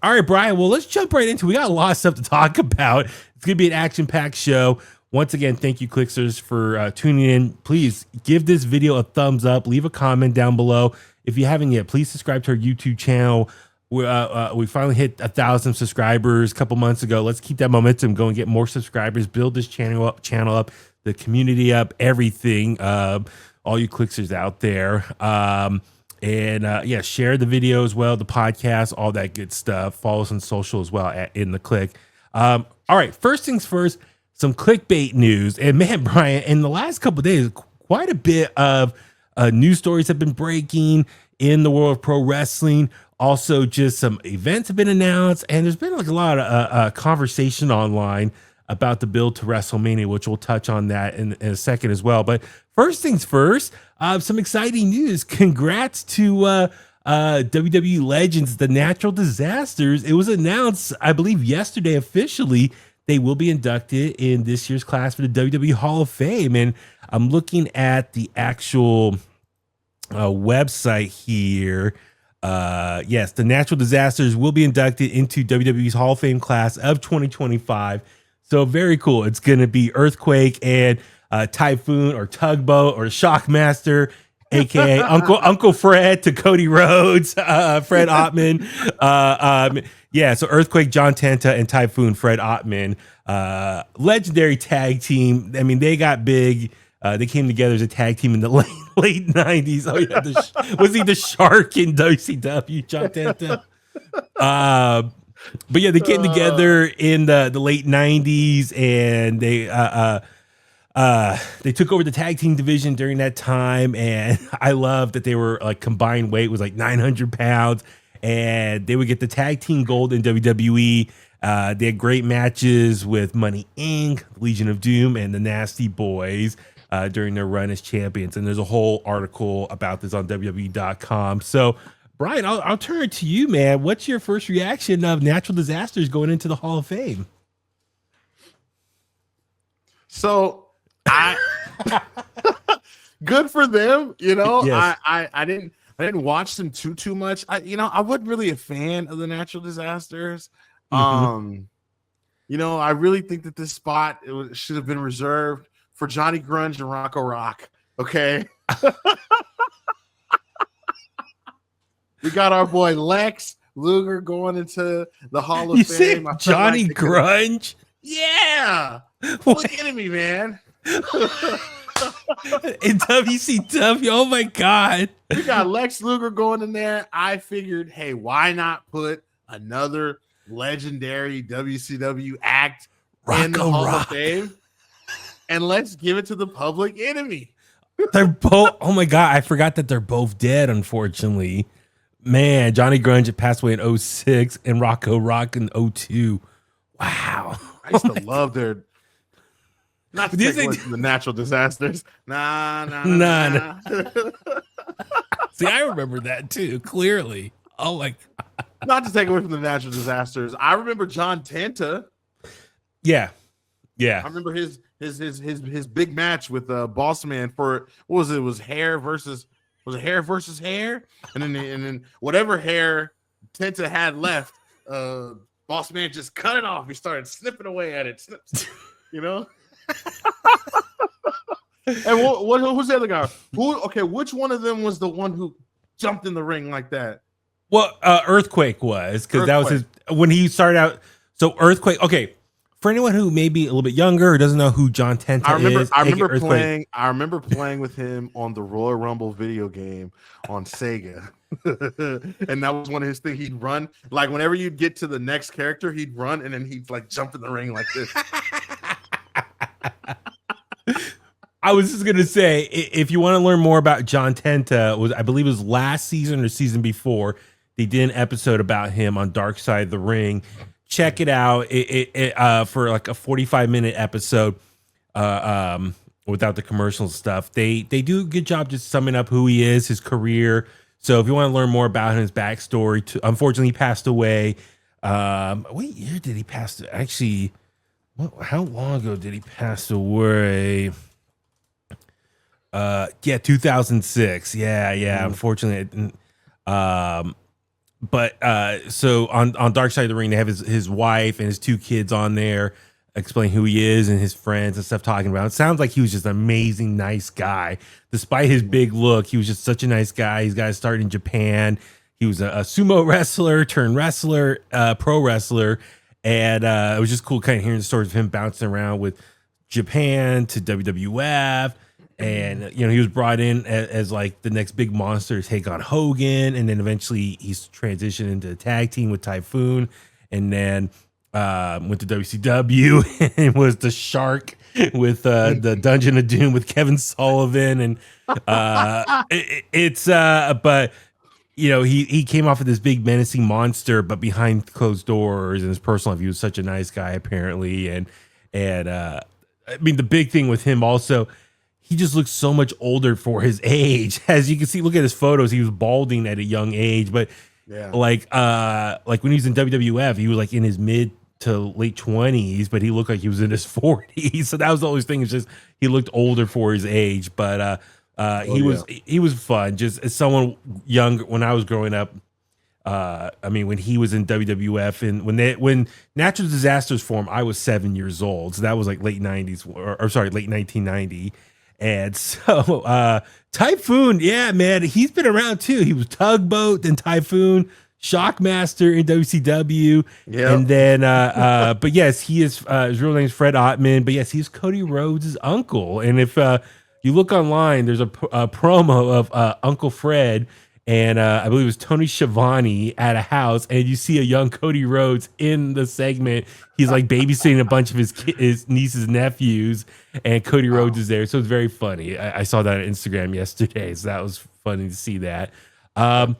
All right, Brian. Well, let's jump right into it. We got a lot of stuff to talk about. It's going to be an action-packed show. Once again, thank you, Kliqsters, for tuning in. Please give this video a thumbs up. Leave a comment down below. If you haven't yet, please subscribe to our YouTube channel. We finally hit 1,000 subscribers a couple months ago. Let's keep that momentum going, get more subscribers, build this channel up, the community up, everything. All you Kliqsters out there. Share the video as well, the podcast, all that good stuff. Follow us on social as well at In The Kliq. All right, first things first, some clickbait news. And man, Brian, in the last couple of days, quite a bit of news stories have been breaking in the world of pro wrestling. Also, just some events have been announced, and there's been like a lot of conversation online about the build to WrestleMania, which we'll touch on that in a second as well. But first things first, some exciting news. Congrats to WWE legends, the Natural Disasters. It was announced, I believe, yesterday officially. They will be inducted in this year's class for the WWE Hall of Fame. And I'm looking at the actual website here. Yes, the Natural Disasters will be inducted into WWE's Hall of Fame class of 2025. So very cool. It's going to be Earthquake and Typhoon or Tugboat or Shockmaster, aka Uncle Fred to Cody Rhodes, Fred Ottman. So Earthquake, John Tenta, and Typhoon, Fred Ottman. Legendary tag team. I mean, they got big. They came together as a tag team in the late 90s. Oh yeah, was he the Shark in WCW, John Tenta? But yeah, they came together in the late 90s, and they took over the tag team division during that time. And I love that they were like combined weight was like 900 pounds, and they would get the tag team gold in WWE. They had great matches with Money Inc., Legion of Doom, and the Nasty Boys during their run as champions. And there's a whole article about this on WWE.com. So Brian, I'll turn it to you, man. What's your first reaction of Natural Disasters going into the Hall of Fame? So good for them. You know, Yes. I didn't watch them too much. I wasn't really a fan of the Natural Disasters. Mm-hmm. I really think that this spot should have been reserved for Johnny Grunge and Rocco Rock. Okay. We got our boy Lex Luger going into the Hall of You Fame. said Johnny Grunge? Yeah. Look at me, man. In WCW, oh my God. We got Lex Luger going in there. I figured, hey, why not put another legendary WCW act in the Hall of Fame? And let's give it to the Public Enemy. They're both, oh my God, I forgot that they're both dead, unfortunately. Man, Johnny Grunge passed away in 2006 and Rocco Rock in 2002. Wow. I used to love their, not to take away from the Natural Disasters. Nah. See, I remember that too, clearly. Oh my God. Not to take away from the Natural Disasters. I remember John Tenta. Yeah. I remember his big match with Boss Man for, what was it? It was hair versus hair? And then whatever hair Tenta had left, Boss Man just cut it off. He started snipping away at it. You know? And who's the other guy? Which one of them was the one who jumped in the ring like that? Well, Earthquake was, because that was his, when he started out. So Earthquake, okay. For anyone who may be a little bit younger or doesn't know who John Tenta is, I remember playing with him on the Royal Rumble video game on Sega. And that was one of his things. He'd run, like whenever you'd get to the next character, he'd run and then he'd like jump in the ring like this. I was just gonna say, if you want to learn more about John Tenta, I believe it was last season or season before, they did an episode about him on Dark Side of the Ring. Check it out. For like a 45-minute episode, without the commercial stuff. They do a good job just summing up who he is, his career. So if you want to learn more about his backstory, unfortunately he passed away. What year did he pass? Actually, how long ago did he pass away? 2006. Yeah. Unfortunately, So on Dark Side of the Ring, they have his wife and his two kids on there, explain who he is and his friends and stuff, talking about it. Sounds like he was just an amazing, nice guy. Despite his big look, he was just such a nice guy. He's got to start in Japan. He was a sumo wrestler turned wrestler, pro wrestler. And it was just cool kind of hearing the stories of him bouncing around with Japan to WWF. And, he was brought in as like the next big monster to take on Hogan. And then eventually he's transitioned into a tag team with Typhoon. And then went to WCW and was the Shark with the Dungeon of Doom with Kevin Sullivan. And but he came off of this big menacing monster, but behind closed doors in his personal life, he was such a nice guy apparently. And I mean, the big thing with him also, he just looks so much older for his age. As you can see, look at his photos. He was balding at a young age, but like when he was in WWF, he was like in his mid to late 20s, but he looked like he was in his 40s. So that was the only thing. It's just he looked older for his age, but he was fun. Just as someone young when I was growing up. I mean, when he was in WWF and when Natural Disasters formed, I was 7 years old. So that was like late 90s or sorry, late 1990. And so Typhoon, yeah, man, he's been around too. He was Tugboat, then Typhoon, Shockmaster in WCW. Yeah. And then but yes, he is his real name is Fred Ottman, but yes, he's Cody Rhodes' uncle. And if you look online, there's a promo of Uncle Fred and I believe it was Tony Schiavone at a house, and you see a young Cody Rhodes in the segment. He's like babysitting a bunch of his nieces and nephews, and Cody Rhodes is there. So it's very funny. I saw that on Instagram yesterday, so that was funny to see that. Awesome.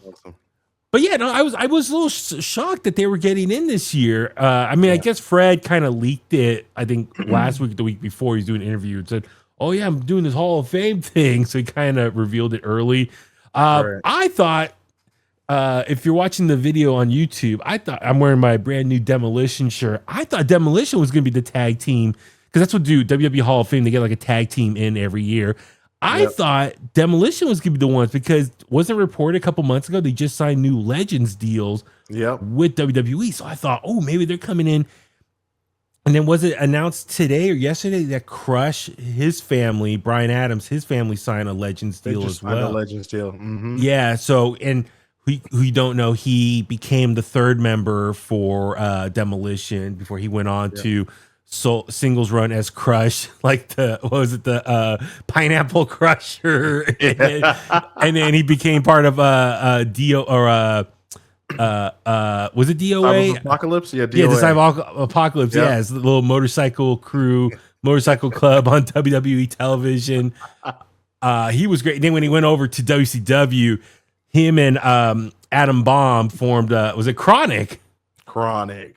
But yeah, no, I was a little shocked that they were getting in this year. I mean, I guess Fred kind of leaked it, I think last week, the week before, he's doing an interview and said, "Oh yeah, I'm doing this Hall of Fame thing." So he kind of revealed it early. I thought, if you're watching the video on YouTube, I thought I'm wearing my brand new Demolition shirt. I thought Demolition was going to be the tag team because that's what WWE Hall of Fame. They get like a tag team in every year. I thought Demolition was going to be the ones because wasn't it reported a couple months ago they just signed new Legends deals with WWE. So I thought, oh, maybe they're coming in. And then was it announced today or yesterday that Crush, his family, Brian Adams, his family signed a Legends deal as well? A Legends deal. Mm-hmm. Yeah. So, and who you don't know, he became the third member for Demolition before he went on to singles run as Crush, like the Pineapple Crusher, and then he became part of Dio or was it DOA? Apocalypse? Yeah, DOA. Yeah, the Apocalypse. Yep. Yeah, it's the little motorcycle club on WWE television. He was great. And then when he went over to WCW, him and Adam Bomb formed. Was it Chronic? Dude,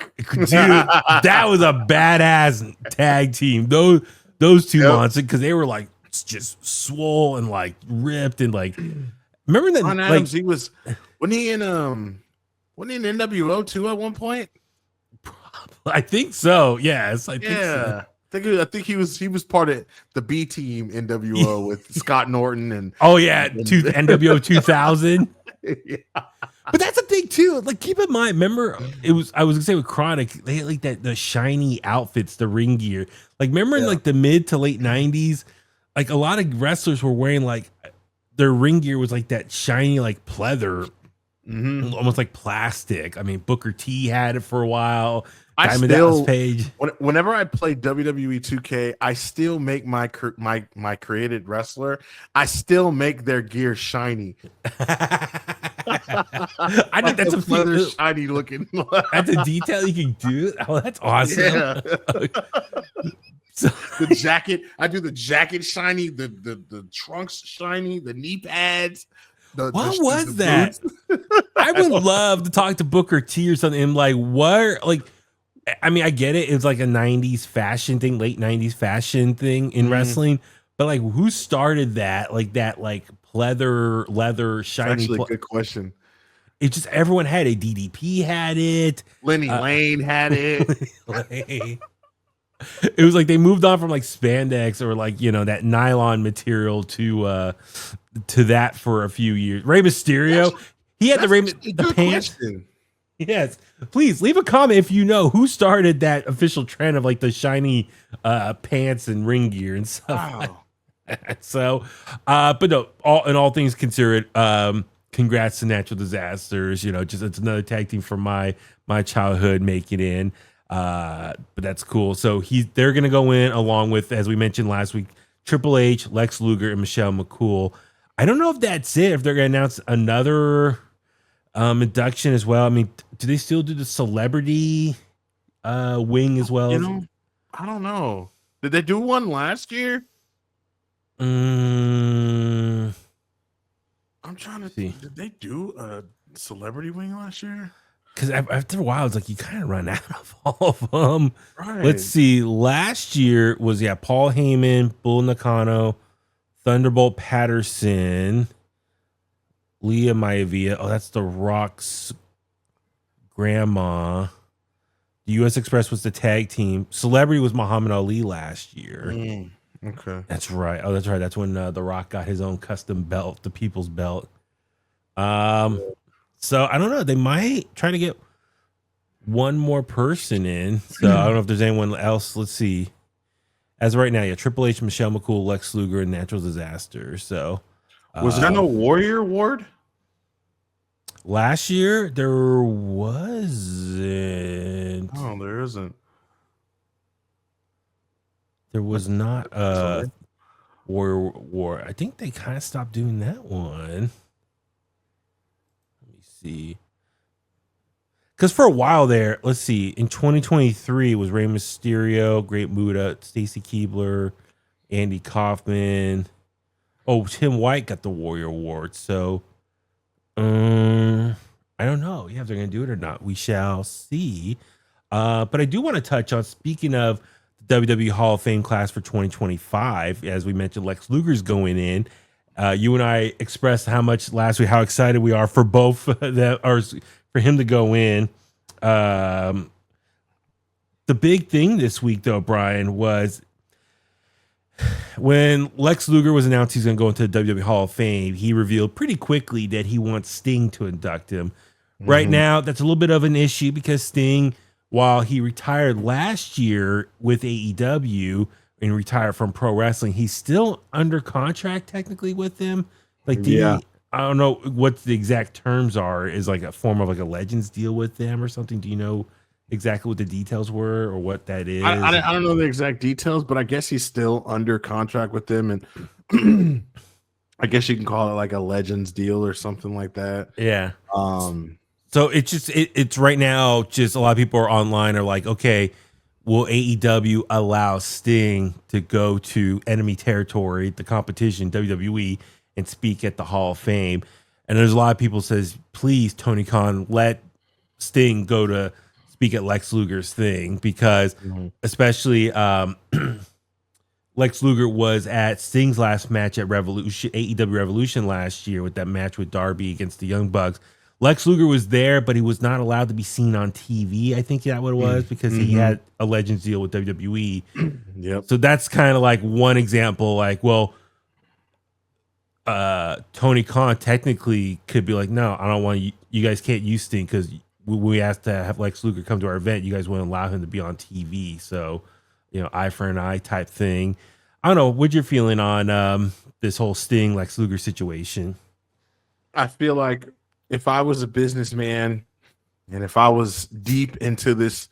that was a badass tag team. Those two monsters, because they were like just swole and like ripped and like. Remember that? Ron Adams, he was wasn't he in NWO too at one point? I think so. Yes, I think so. I think he was part of the B team NWO with Scott Norton and NWO 2000. Yeah. But that's the thing too. Like, keep in mind, remember I was gonna say with Chronic, they had like the shiny outfits, the ring gear. Like, remember in like the mid to late 90s, like a lot of wrestlers were wearing like their ring gear was like that shiny like pleather. Mm-hmm. Almost like plastic. I mean, Booker T had it for a while. Whenever I play WWE 2K, I still make my created wrestler. I still make their gear shiny. I think that's a shiny looking. That's a detail you can do. Oh, that's awesome. Yeah. So, the jacket, I do the jacket shiny, the trunks shiny, the knee pads. What was that? I would love to talk to Booker T or something. And like, what? Like, I mean, I get it. It's like a 90s fashion thing, late 90s fashion thing in wrestling. But like, who started that? Like that, like leather shiny. That's actually a good question. It just everyone had it. DDP had it. Lenny Lane had it. It was like they moved on from like spandex or like, that nylon material to that for a few years. Rey Mysterio, He had That's the a good pants. question. Yes, please leave a comment if you know who started that official trend of like the shiny pants and ring gear and stuff. Wow. So, but no, all things considered, congrats to Natural Disasters. You know, just it's another tag team from my childhood making in. But that's cool. So they're gonna go in along with, as we mentioned last week, Triple H, Lex Luger, and Michelle McCool. I don't know if that's it. If they're gonna announce another induction as well. I mean, do they still do the celebrity wing as well? You know, I don't know. Did they do one last year? I'm trying to see. Did they do a celebrity wing last year? Because after a while, it's like you kind of run out of all of them. Right. Let's see. Last year was Paul Heyman, Bull Nakano, Thunderbolt Patterson, Leah Maivia. Oh, that's The Rock's grandma. The U.S. Express was the tag team. Celebrity was Muhammad Ali last year. Okay. That's right. Oh, that's right. That's when The Rock got his own custom belt, the People's Belt. So I don't know. They might try to get one more person in. So I don't know if there's anyone else. Let's see. As of right now, Triple H, Michelle McCool, Lex Luger, and Natural Disaster. So was there no Warrior Award? Last year there wasn't. Oh, there isn't. There was not a Warrior War. I think they kind of stopped doing that one. Let me see. Because for a while there, let's see, in 2023 it was Rey Mysterio, Great Muta, Stacy Keibler, Andy Kaufman. Oh, Tim White got the Warrior Award. So, I don't know. Yeah, if they're going to do it or not, we shall see. But I do want to touch on, speaking of the WWE Hall of Fame class for 2025, as we mentioned, Lex Luger's going in. You and I expressed how excited we are for both for him to go in. The big thing this week, though, Brian, was when Lex Luger was announced he's going to go into the WWE Hall of Fame. He revealed pretty quickly that he wants Sting to induct him. Right now, that's a little bit of an issue because Sting, while he retired last year with AEW and retired from pro wrestling, he's still under contract technically with them. Like, I don't know what the exact terms are. Is like a form of like a Legends deal with them or something? Do you know exactly what the details were or what that is? I don't know the exact details, but I guess he's still under contract with them, and I guess you can call it like a Legends deal or something like that. Yeah. So it's just it's right now. Just a lot of people are online are like, okay, will AEW allow Sting to go to enemy territory, the competition, WWE, and speak at the Hall of Fame? And there's a lot of people says, please, Tony Khan, let Sting go to speak at Lex Luger's thing, because especially Lex Luger was at Sting's last match at AEW Revolution last year with that match with Darby against the Young Bucks. Lex Luger was there, but he was not allowed to be seen on TV. I think that's what it was, because he had a Legends deal with WWE. Yep. So that's kind of like one example. Like, well, Tony Khan technically could be like, no, I don't want you guys can't use Sting because we asked to have Lex Luger come to our event. You guys wouldn't allow him to be on TV. So, eye for an eye type thing. I don't know. What's your feeling on this whole Sting Lex Luger situation? I feel like if I was a businessman and if I was deep into this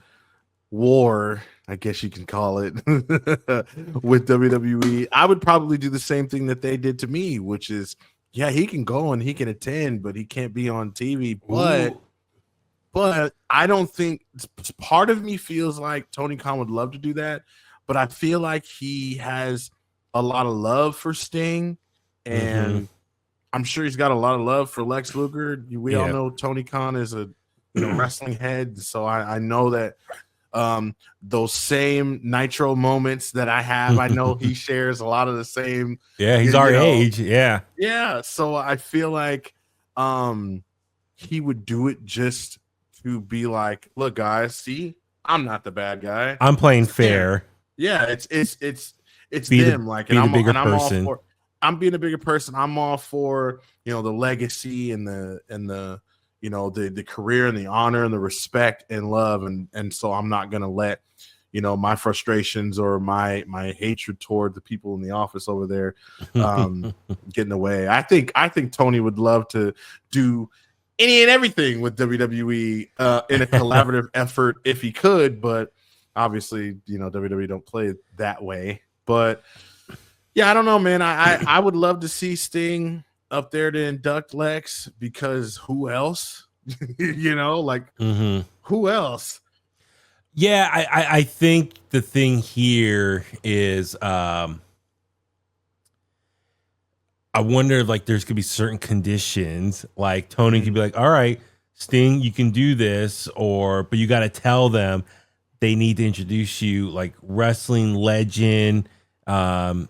war, I guess you can call it, with WWE, I would probably do the same thing that they did to me, which is, yeah, he can go and he can attend, but he can't be on TV. But I don't think, part of me feels like Tony Khan would love to do that, but I feel like he has a lot of love for Sting, and I'm sure he's got a lot of love for Lex Luger. We all know Tony Khan is a wrestling head, so I know that those same Nitro moments that I have, I know he shares a lot of the same. Yeah, he's our age. Yeah. So I feel like he would do it just to be like, look, guys, see, I'm not the bad guy. I'm playing fair. Yeah, it's be them. the, like, be and the bigger I'm person. all for. I'm being a bigger person. I'm all for, the legacy and the the career and the honor and the respect and love, and so I'm not gonna let my frustrations or my hatred toward the people in the office over there get in the way. I think Tony would love to do any and everything with WWE in a collaborative effort if he could, but obviously WWE don't play that way. But yeah, I don't know, man. I would love to see Sting up there to induct Lex, because who else? Who else? Yeah, I think the thing here is I wonder if like there's gonna be certain conditions, like Tony could be like, all right, Sting, you can do this, but you gotta tell them they need to introduce you like wrestling legend from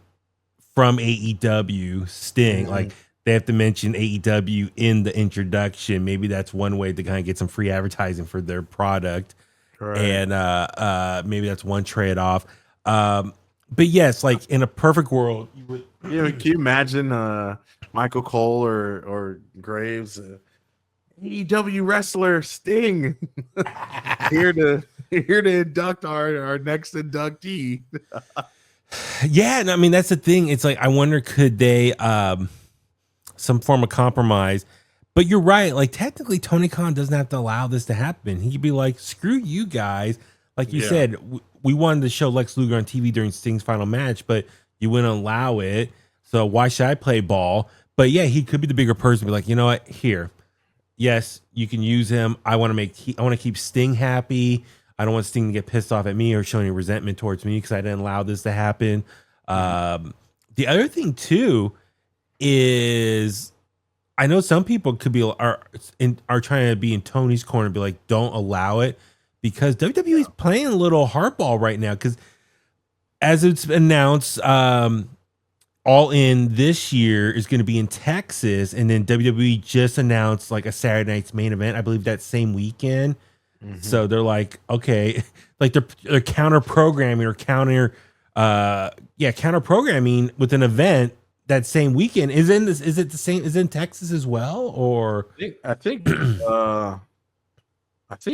AEW, Sting. Like they have to mention AEW in the introduction. Maybe that's one way to kind of get some free advertising for their product. Right. And maybe that's one trade-off. But yes, like in a perfect world, you would. Can you imagine Michael Cole or Graves, AEW wrestler Sting, here to induct our next inductee? Yeah, and I mean that's the thing. It's like I wonder, could they some form of compromise? But you're right. Like technically, Tony Khan doesn't have to allow this to happen. He could be like, "Screw you guys!" Like you said, we wanted to show Lex Luger on TV during Sting's final match, but you wouldn't allow it. So why should I play ball? But yeah, he could be the bigger person. Be like, you know what? Here, yes, you can use him. I want to keep Sting happy. I don't want Sting to get pissed off at me or show any resentment towards me because I didn't allow this to happen. The other thing too is, I know some people could be are trying to be in Tony's corner, be like, don't allow it, because WWE is playing a little hardball right now. Because as it's announced, All In this year is going to be in Texas, and then WWE just announced like a Saturday night's main event, I believe that same weekend. So they're like, okay, like they're counter programming counter programming with an event that same weekend. Is it the same? Is it in Texas as well? Or I think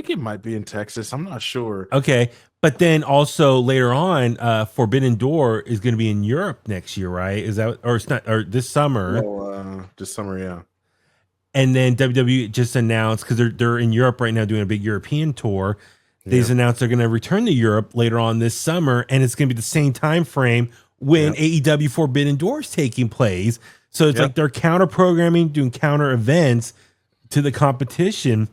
it might be in Texas. I'm not sure. Okay, but then also later on, Forbidden Door is going to be in Europe next year, right? Is that, or it's not, or this summer? This summer, yeah. And then WWE just announced, because they're in Europe right now doing a big European tour. They just announced they're going to return to Europe later on this summer, and it's going to be the same time frame when AEW Forbidden Door is taking place. So it's like they're counter programming, doing counter events to the competition.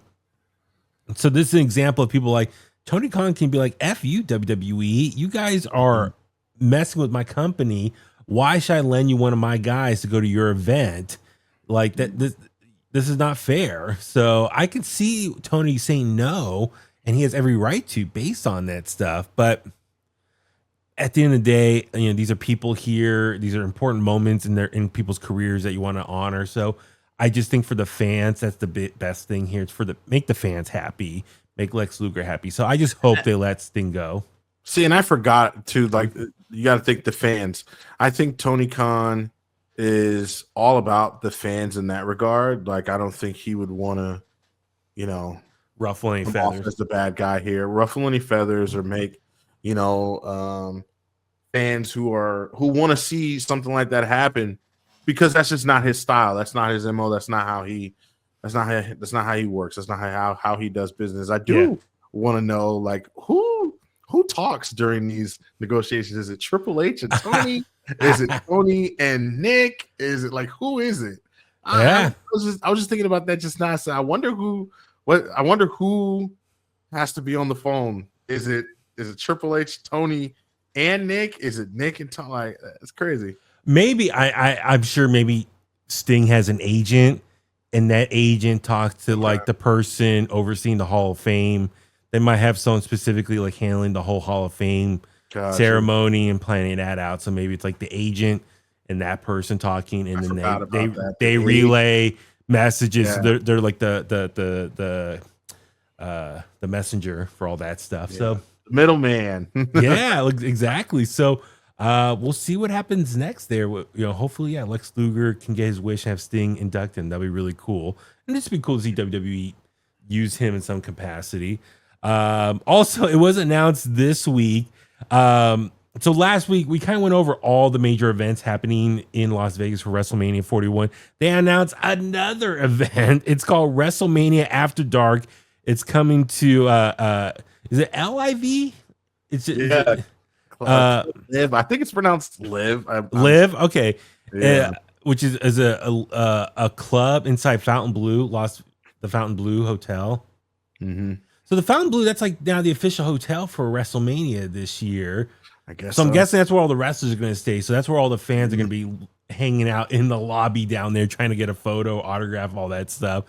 So this is an example of people like Tony Khan can be like, F you, WWE. You guys are messing with my company. Why should I lend you one of my guys to go to your event? Like that, this is not fair. So I can see Tony saying no, and he has every right to based on that stuff. But at the end of the day, these are people here. These are important moments in people's careers that you want to honor. So I just think for the fans, that's the best thing here. It's make the fans happy, make Lex Luger happy. So I just hope they let Sting go. See, and I forgot to, like, you got to think the fans. I think Tony Khan is all about the fans in that regard. Like, I don't think he would want to, ruffle any feathers as the bad guy here, ruffle any feathers, or make, fans who want to see something like that happen, because that's just not his style. That's not his MO. That's not how he works. That's not how he does business. I do want to know, like, who talks during these negotiations. Is it Triple H and Tony? Is it Tony and Nick? Is it, like, who is it? I was just thinking about that just now. So I wonder who has to be on the phone. Is it Triple H, Tony, and Nick? Is it Nick and Tony? Like, it's crazy. Maybe I'm sure maybe Sting has an agent, and that agent talks to like the person overseeing the Hall of Fame. They might have someone specifically like handling the whole Hall of Fame ceremony and planning that out. So maybe it's like the agent and that person talking, and then they relay messages. Yeah. They're like the messenger for all that stuff. Yeah. So middleman. Yeah, exactly. So We'll see what happens next there. Hopefully, yeah, Lex Luger can get his wish and have Sting induct him. That'd be really cool. And this would be cool to see WWE use him in some capacity. Also, it was announced this week. So last week we kind of went over all the major events happening in Las Vegas for WrestleMania 41. They announced another event. It's called WrestleMania After Dark. It's coming to is it LIV? Live. I think it's pronounced Live. Live. Okay. Yeah. Which is a club inside Fontainebleau, the Fontainebleau Hotel. Mm-hmm. So the Fontainebleau, that's like now the official hotel for WrestleMania this year. I guess so. I'm guessing that's where all the wrestlers are going to stay. So that's where all the fans are going to be hanging out in the lobby down there, trying to get a photo, autograph, all that stuff.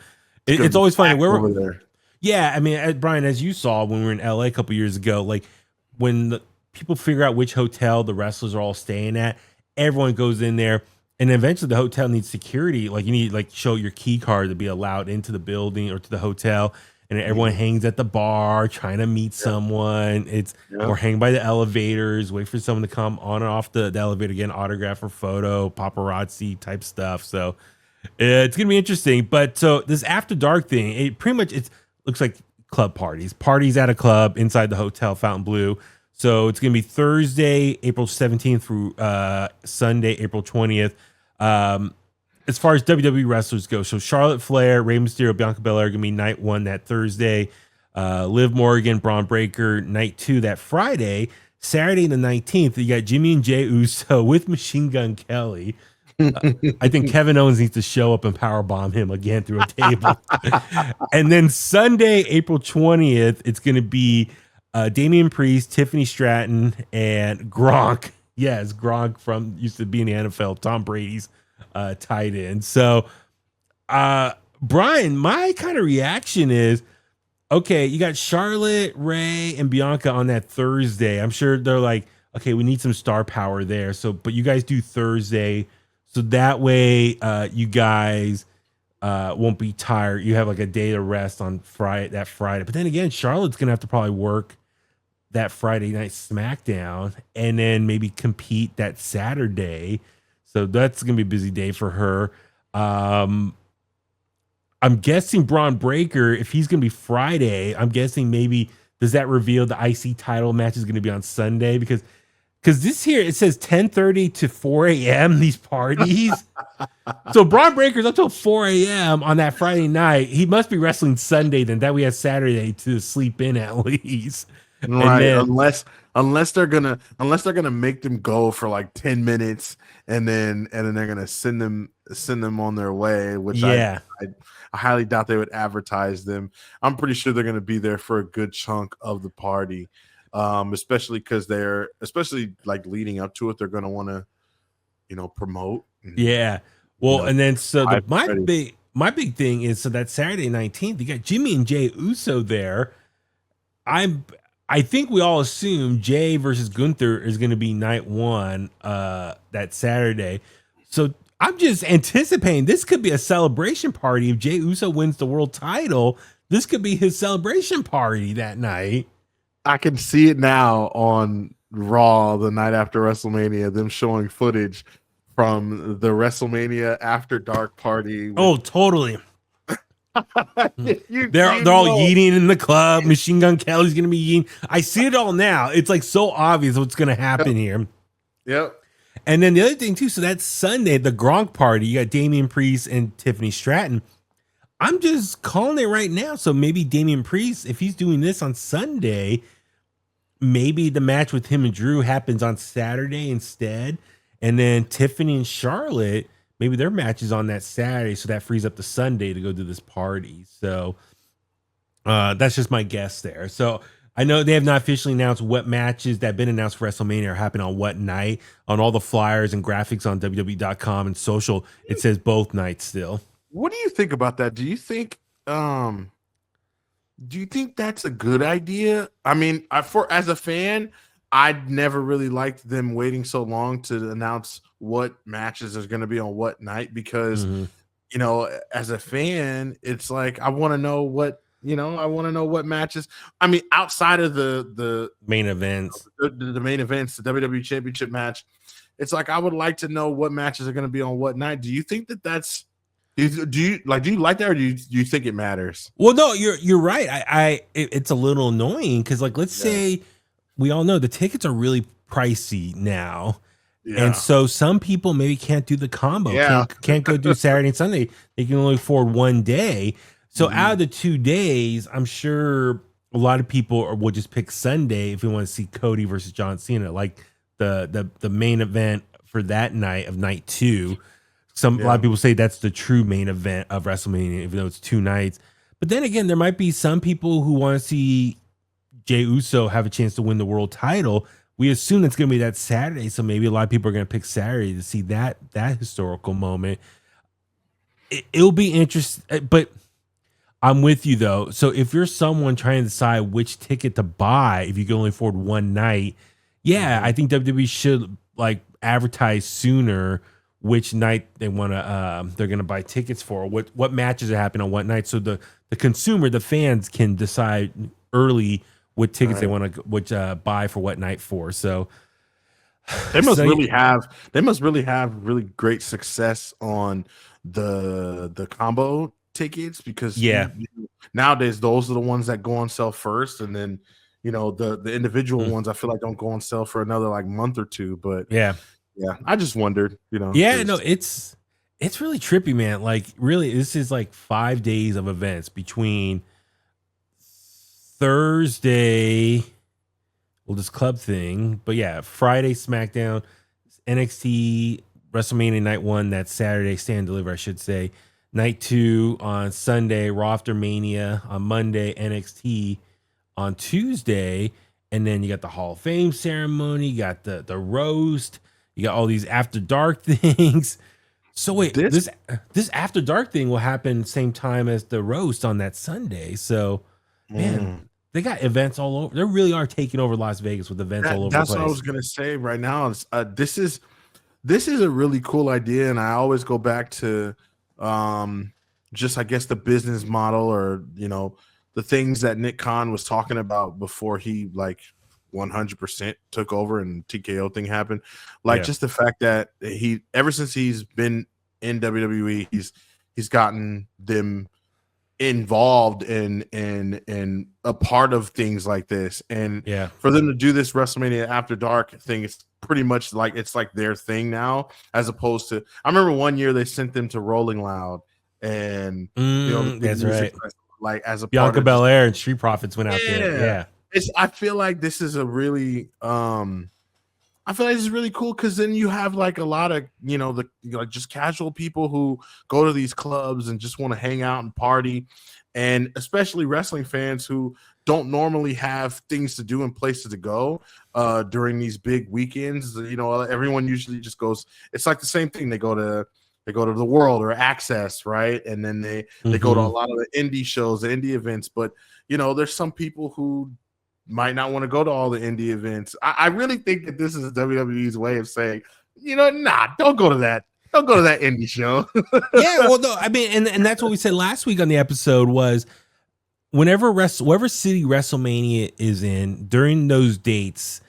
It's always funny. Over there. Yeah, I mean, Brian, as you saw when we were in LA a couple years ago, like when people figure out which hotel the wrestlers are all staying at, everyone goes in there, and eventually the hotel needs security. Like you need show your key card to be allowed into the building or to the hotel. And everyone hangs at the bar trying to meet someone. Or hang by the elevators, wait for someone to come on and off the elevator, get an autograph or photo, paparazzi type stuff. So it's gonna be interesting. But so this After Dark thing, it looks like club parties at a club inside the hotel Fontainebleau. So it's gonna be Thursday, April 17th through Sunday, April 20th. As far as WWE wrestlers go, so Charlotte Flair, Rey Mysterio, Bianca Belair are going to be night 1 that Thursday. Liv Morgan, Braun Breaker, night 2 that Friday. Saturday the 19th, you got Jimmy and Jey Uso with Machine Gun Kelly. I think Kevin Owens needs to show up and powerbomb him again through a table. And then Sunday, April 20th, it's going to be Damian Priest, Tiffany Stratton, and Gronk. Yes, Gronk used to be in the NFL, Tom Brady's tight end. So Brian, my kind of reaction is, okay, you got Charlotte, Ray, and Bianca on that Thursday. I'm sure they're like, okay, we need some star power there. So, but you guys do Thursday, so that way you guys won't be tired. You have like a day to rest on Friday. But then again, Charlotte's gonna have to probably work that Friday night SmackDown and then maybe compete that Saturday. So that's going to be a busy day for her. I'm guessing Braun Breaker, if he's going to be Friday, I'm guessing maybe does that reveal the IC title match is going to be on Sunday? Because this here, it says 10:30 to 4 a.m. these parties. So Braun Breaker's up till 4 a.m. on that Friday night. He must be wrestling Sunday then. That we have Saturday to sleep in at least. Right, then, unless they're gonna make them go for like 10 minutes and then they're gonna send them on their way, which I highly doubt they would advertise them. I'm pretty sure they're gonna be there for a good chunk of the party, especially because especially like leading up to it, they're gonna want to promote. Yeah, well, and then so my big thing is, so that Saturday 19th, you got Jimmy and Jey Uso there. I think we all assume Jay versus Gunther is going to be night 1 that Saturday. So I'm just anticipating this could be a celebration party. If Jey Uso wins the world title, this could be his celebration party that night. I can see it now on Raw the night after WrestleMania, them showing footage from the WrestleMania After Dark party. Oh, totally. They're all eating in the club. Machine Gun Kelly's gonna be eating. I see it all now. It's like so obvious what's gonna happen here. Yep. And then the other thing too, so that's Sunday, the Gronk party. You got Damian Priest and Tiffany Stratton. I'm just calling it right now. So maybe Damian Priest, if he's doing this on Sunday, maybe the match with him and Drew happens on Saturday instead. And then Tiffany and Charlotte, maybe their match is on that Saturday, so that frees up the Sunday to go do this party. So that's just my guess there. So I know they have not officially announced what matches that have been announced for WrestleMania are happening on what night. On all the flyers and graphics on WWE.com and social, it says both nights still. What do you think about that? Do you think that's a good idea? I mean, as a fan, I'd never really liked them waiting so long to announce what matches is going to be on what night because, as a fan, it's like I want to know what I want to know what matches. I mean, outside of the main events, the main events, the WWE Championship match, it's like I would like to know what matches are going to be on what night. Do you think that's do you like that, or do you think it matters? Well, no, you're right. It's a little annoying because, like, let's say we all know the tickets are really pricey now. Yeah. And so some people maybe can't do the combo. Yeah. Can't go do Saturday and Sunday. They can only afford one day. So out of the 2 days, I'm sure a lot of people will just pick Sunday if we want to see Cody versus John Cena, like the main event for that night of night 2. A lot of people say that's the true main event of WrestleMania, even though it's 2 nights. But then again, there might be some people who want to see Jey Uso have a chance to win the world title. We assume it's going to be that Saturday, so maybe a lot of people are going to pick Saturday to see that historical moment. It'll be interesting, but I'm with you though. So if you're someone trying to decide which ticket to buy, if you can only afford one night, I think WWE should like advertise sooner which night they want to they're going to buy tickets for, what matches are happening on what night, so the consumer, the fans, can decide early what tickets they want to buy for what night for. So they must really have really great success on the combo tickets, because nowadays those are the ones that go on sale first, and then the individual ones I feel like don't go on sale for another like month or two. But I just wondered, it's really trippy, man. Like, really, this is like 5 days of events between Thursday, this club thing, but Friday SmackDown, NXT, WrestleMania night 1, that's Saturday, Stand and Deliver, I should say. Night 2 on Sunday, Raw After Mania on Monday, NXT on Tuesday, and then you got the Hall of Fame ceremony, you got the roast, you got all these After Dark things. So wait, this After Dark thing will happen same time as the roast on that Sunday. So, man, they got events all over. They really are taking over Las Vegas with events all over the place. That's what I was gonna say right now. This is a really cool idea, and I always go back to just, I guess, the business model, or the things that Nick Khan was talking about before he like 100% took over and TKO thing happened. Like, just the fact that ever since he's been in WWE, he's gotten them involved in a part of things like this, and for them to do this WrestleMania After Dark thing, it's pretty much like it's like their thing now, as opposed to, I remember one year they sent them to Rolling Loud, and that's right, like as a Bianca Belair and Street Profits went out there. I feel like this is a really I feel like this is really cool, because then you have like a lot of just casual people who go to these clubs and just want to hang out and party, and especially wrestling fans who don't normally have things to do and places to go during these big weekends. Everyone usually just goes. It's like the same thing. They go to the World or Access, right? And then they go to a lot of the indie shows, the indie events. But there's some people who might not want to go to all the indie events. I really think that this is WWE's way of saying, don't go to that. Don't go to that indie show. Well, no, I mean, and that's what we said last week on the episode was, whenever city WrestleMania is in, during those dates,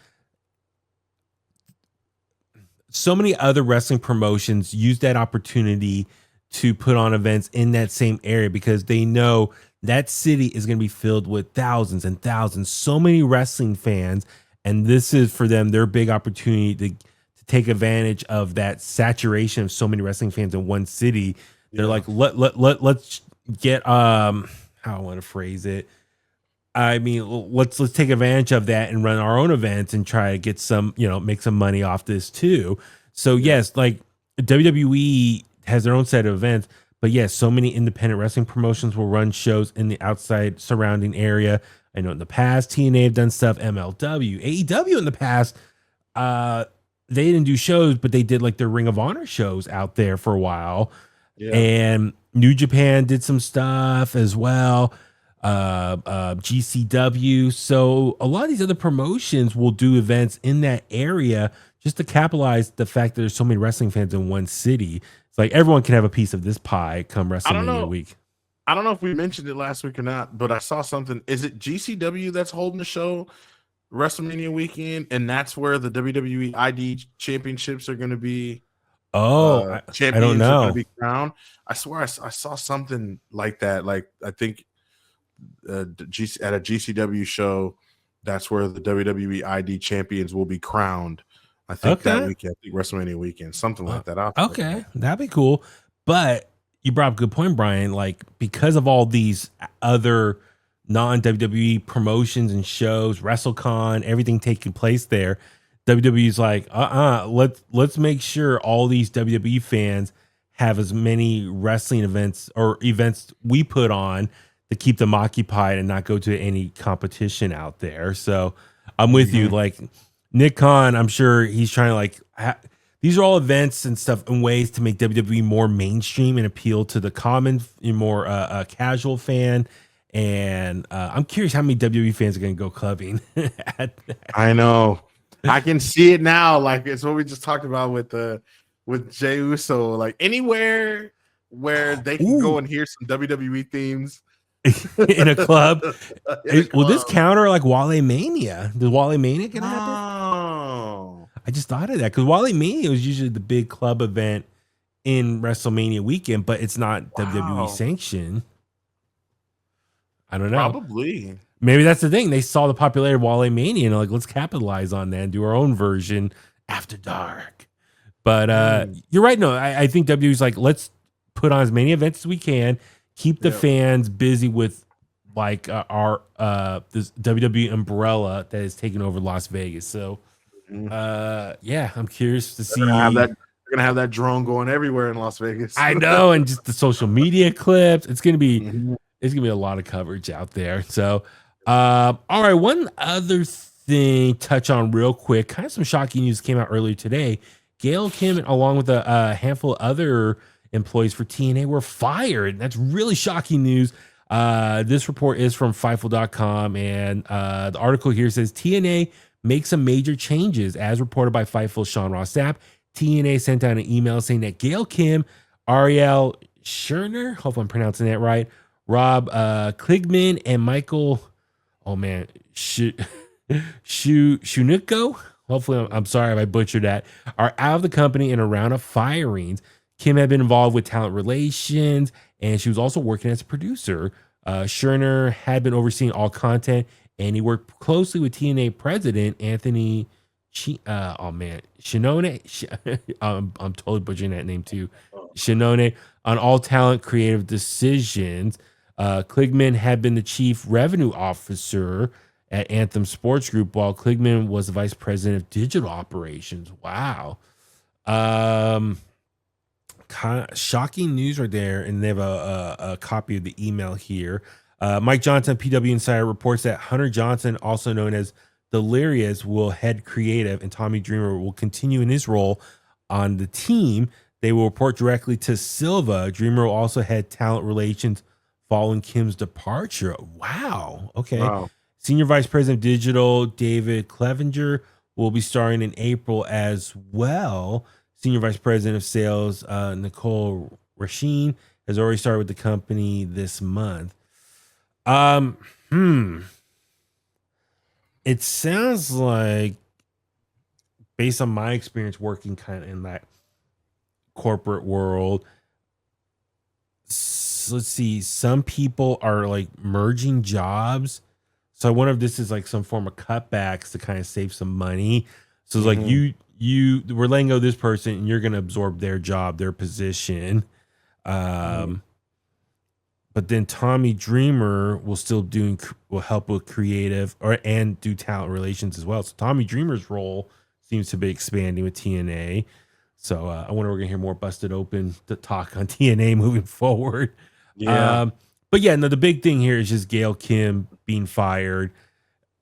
so many other wrestling promotions use that opportunity to put on events in that same area, because they know that city is going to be filled with thousands and thousands, so many wrestling fans. And this is for them, their big opportunity to take advantage of that saturation of so many wrestling fans in one city. They're like, let's get, how I want to phrase it. I mean, let's take advantage of that and run our own events and try to get some, make some money off this too. So yes, like WWE has their own set of events, but yes, so many independent wrestling promotions will run shows in the outside surrounding area. I know in the past, TNA have done stuff, MLW, AEW in the past, they didn't do shows, but they did like their Ring of Honor shows out there for a while. And New Japan did some stuff as well. GCW. So a lot of these other promotions will do events in that area just to capitalize the fact that there's so many wrestling fans in one city. It's like everyone can have a piece of this pie come WrestleMania week. I don't know if we mentioned it last week or not, but I saw something. Is it GCW that's holding the show WrestleMania weekend, and that's where the WWE ID championships are going to be? Oh, I don't Champions are going to know. be crowned. I swear I saw something like that. Like I think at a GCW show, that's where the WWE ID champions will be crowned. I think that Okay. weekend, I think WrestleMania weekend, something like that. Okay, that'd be cool. But you brought up a good point, Brian. Like, because of all these other non WWE promotions and shows, WrestleCon, everything taking place there, WWE's like, let's make sure all these WWE fans have as many wrestling events or events we put on to keep them occupied and not go to any competition out there. So I'm with you. Like Nick Khan, I'm sure he's trying to these are all events and stuff and ways to make WWE more mainstream and appeal to the common, more casual fan. And I'm curious how many WWE fans are going to go clubbing. I know. I can see it now. Like it's what we just talked about with Jey Uso. Like anywhere where they can go and hear some WWE themes in a club. In a Will this club. counter like Wale Mania? Does Wale Mania gonna happen? Oh. I just thought of that because Wale Mania was usually the big club event in WrestleMania weekend, but it's not WWE sanctioned. I don't know. Probably. Maybe that's the thing. They saw the popularity of Wale Mania and like, let's capitalize on that and do our own version after dark. But you're right. No, I think WWE's like, let's put on as many events as we can, keep the fans busy with like our this WWE umbrella that is taking over Las Vegas. So yeah, I'm curious to see. They're gonna have that drone going everywhere in Las Vegas. I know, and just the social media clips. It's gonna be it's gonna be a lot of coverage out there. So all right, one other thing touch on real quick, kind of some shocking news came out earlier today. Gail Kim, along with a handful of other employees for TNA, were fired. That's really shocking news. This report is from Fightful.com, and the article here says TNA makes some major changes. As reported by Fightful's Sean Ross Sapp, TNA sent out an email saying that Gail Kim, Ariel Scherner, hope I'm pronouncing that right, Rob Kligman, and Michael, Shuniko, hopefully I'm sorry if I butchered that, are out of the company in a round of firings. Kim had been involved with talent relations, and she was also working as a producer. Scherner had been overseeing all content, and he worked closely with TNA president Anthony Shinone. I'm totally butchering that name too. Shinone on all talent creative decisions. Kligman had been the chief revenue officer at Anthem Sports Group, while Kligman was the vice president of digital operations. Wow. Shocking news right there, and they have a copy of the email here. Mike Johnson, PW Insider, reports that Hunter Johnson, also known as Delirious, will head creative, and Tommy Dreamer will continue in his role on the team. They will report directly to Silva. Dreamer will also head talent relations following Kim's departure. Wow. Okay. Wow. Senior Vice President of Digital, David Clevenger, will be starting in April as well. Senior Vice President of Sales, Nicole Rasheen, has already started with the company this month. It sounds like, based on my experience working kind of in that corporate world, let's see, some people are like merging jobs. So I wonder if this is like some form of cutbacks to kind of save some money. So it's like we're letting go of this person and you're going to absorb their job, their position. But then Tommy Dreamer will help with creative and do talent relations as well. So Tommy Dreamer's role seems to be expanding with TNA. So I wonder if we're going to hear more Busted Open to talk on TNA moving forward. Yeah. But yeah, no, the big thing here is just Gail Kim being fired.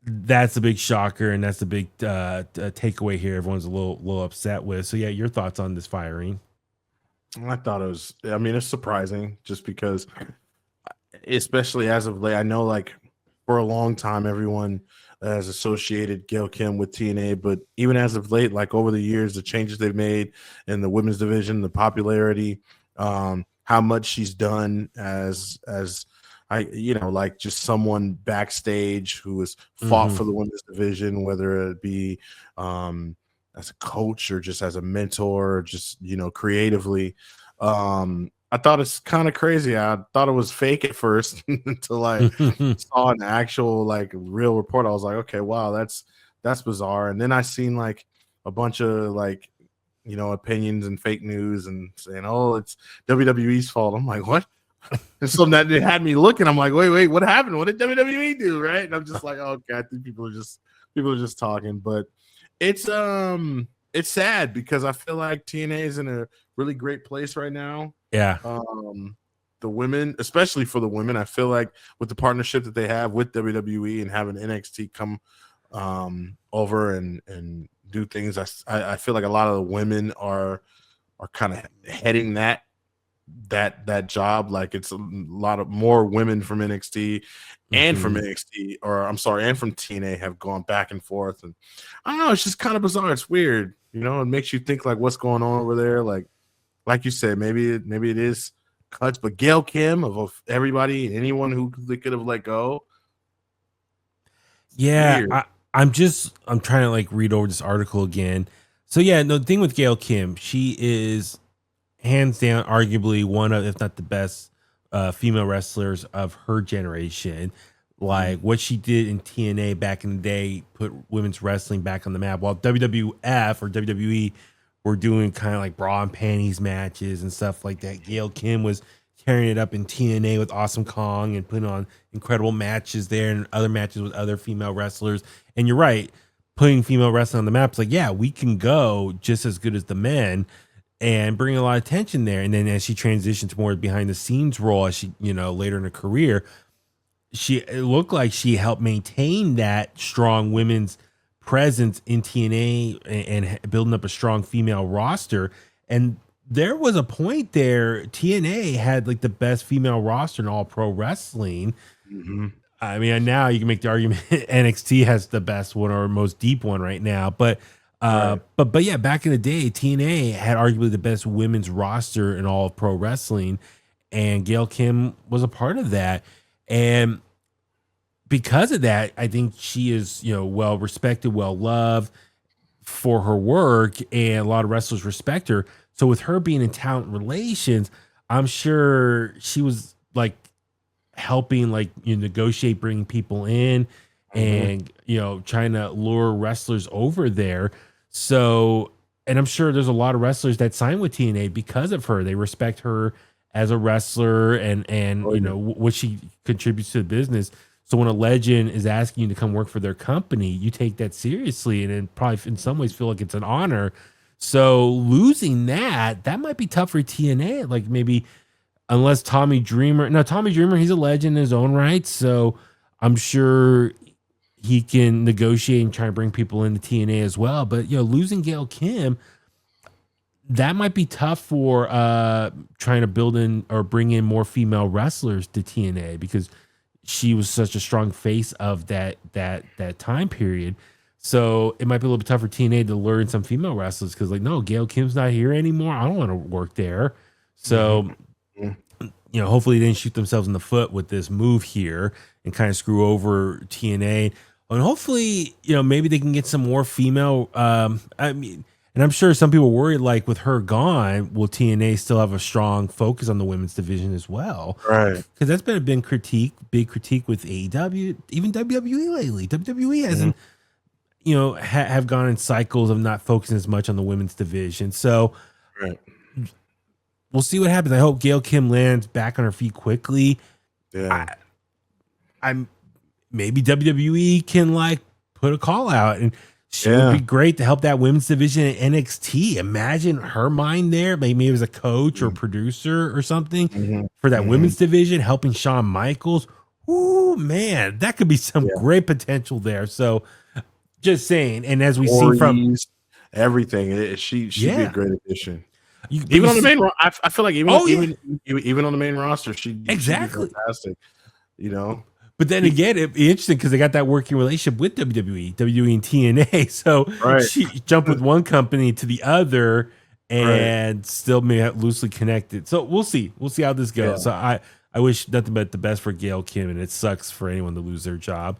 That's the big shocker, and that's the big takeaway here. Everyone's a little upset with. So yeah, your thoughts on this firing? I thought it was, I mean, it's surprising just because, especially as of late, I know like for a long time, everyone has associated Gail Kim with TNA, but even as of late, like over the years, the changes they've made in the women's division, the popularity, how much she's done as like just someone backstage who has fought for the women's division, whether it be as a coach or just as a mentor, just creatively. I thought it's kind of crazy. I thought it was fake at first until I saw an actual like real report. I was like, okay, wow, that's bizarre. And then I seen like a bunch of like opinions and fake news and saying, oh, it's WWE's fault. I'm like, what? And so that it had me looking. I'm like, wait, what happened? What did WWE do? Right? And I'm just like, oh, okay, I think people are just talking. But it's sad because I feel like TNA is in a really great place right now. Yeah. The women, especially for the women, I feel like with the partnership that they have with WWE and having NXT come over and do things, I feel like a lot of the women are kind of heading that job. Like it's a lot of more women from NXT and from NXT, or I'm sorry, and from TNA have gone back and forth. And I don't know, it's just kind of bizarre. It's weird, it makes you think like what's going on over there. Like you said, maybe it is cuts, but Gail Kim of everybody and anyone who they could have let go. Yeah, I'm trying to like read over this article again. So yeah, no, the thing with Gail Kim, she is hands down arguably one of, if not the best female wrestlers of her generation. Like what she did in TNA back in the day put women's wrestling back on the map, while WWF or WWE were doing kind of like bra and panties matches and stuff like that. Gail Kim was carrying it up in TNA with Awesome Kong and putting on incredible matches there and other matches with other female wrestlers. And you're right, putting female wrestling on the map, it's like, yeah, we can go just as good as the men and bring a lot of attention there. And then as she transitioned to more behind the scenes role, as she, later in her career, it looked like she helped maintain that strong women's presence in TNA and building up a strong female roster. And there was a point there, TNA had like the best female roster in all pro wrestling. I mean, now you can make the argument NXT has the best one or most deep one right now, but yeah, back in the day, TNA had arguably the best women's roster in all of pro wrestling, and Gail Kim was a part of that. And because of that, I think she is, well respected, well loved for her work, and a lot of wrestlers respect her. So with her being in talent relations, I'm sure she was like helping, like negotiate, bringing people in, and trying to lure wrestlers over there. So, and I'm sure there's a lot of wrestlers that sign with TNA because of her. They respect her as a wrestler and what she contributes to the business. So when a legend is asking you to come work for their company, you take that seriously and then probably in some ways feel like it's an honor. So losing that might be tough for TNA. Like maybe unless Tommy Dreamer, he's a legend in his own right. So I'm sure he can negotiate and try and bring people into TNA as well. But, losing Gail Kim, that might be tough for trying to build in or bring in more female wrestlers to TNA because she was such a strong face of that time period. So it might be a little bit tough for TNA to lure in some female wrestlers because, like, no, Gail Kim's not here anymore. I don't want to work there. So, hopefully they didn't shoot themselves in the foot with this move here and kind of screw over TNA. And hopefully, maybe they can get some more female. And I'm sure some people worry, like with her gone, will TNA still have a strong focus on the women's division as well? Right. Because that's been a big critique with AEW, even WWE lately. WWE hasn't, have gone in cycles of not focusing as much on the women's division. So we'll see what happens. I hope Gail Kim lands back on her feet quickly. Yeah. I'm maybe WWE can like put a call out and she would be great to help that women's division at NXT. Imagine her mind there. Maybe it was a coach or producer or something for that women's division, helping Shawn Michaels. Ooh, man, that could be some great potential there. So just saying. And as we see from everything, she'd be a great addition. Even on the main, I feel like even on the main roster, she'd be fantastic. But then again, it'd be interesting because they got that working relationship with WWE and TNA. So she jumped with one company to the other, and still may have loosely connected. So we'll see. We'll see how this goes. Yeah. So I wish nothing but the best for Gail Kim, and it sucks for anyone to lose their job.